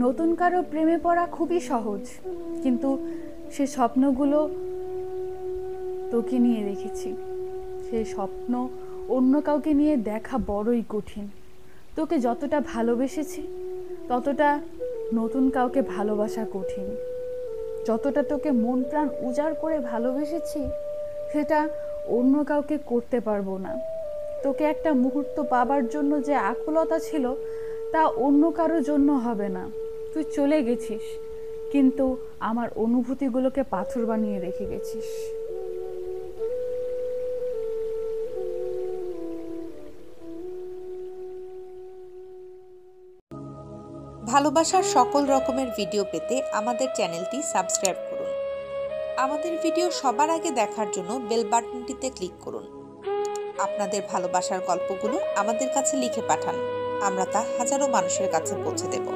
নতুন কারো প্রেমে পড়া খুবই সহজ, কিন্তু সে স্বপ্নগুলো তোকে নিয়ে দেখেছি। সেই স্বপ্ন অন্য কাউকে নিয়ে দেখা বড়ই কঠিন। তোকে যতটা ভালোবেসেছি ততটা নতুন কাউকে ভালোবাসা কঠিন। যতটা তোকে মন প্রাণ উজাড় করে ভালোবেসেছি সেটা অন্য কাউকে করতে পারবো না। তোকে একটা মুহূর্ত পাবার জন্য যে আকুলতা ছিল তা অন্য কারোর জন্য হবে না। তুই চলে গেছিস, কিন্তু আমার অনুভূতিগুলোকে পাথর বানিয়ে রেখে গেছিস। ভালোবাসার সকল রকমের ভিডিও পেতে আমাদের চ্যানেলটি সাবস্ক্রাইব করুন। আমাদের ভিডিও সবার আগে দেখার জন্য বেল বাটনটিতে ক্লিক করুন। আপনাদের ভালোবাসার গল্পগুলো আমাদের কাছে লিখে পাঠান, আমরা তা হাজারো মানুষের কাছে পৌঁছে দেব।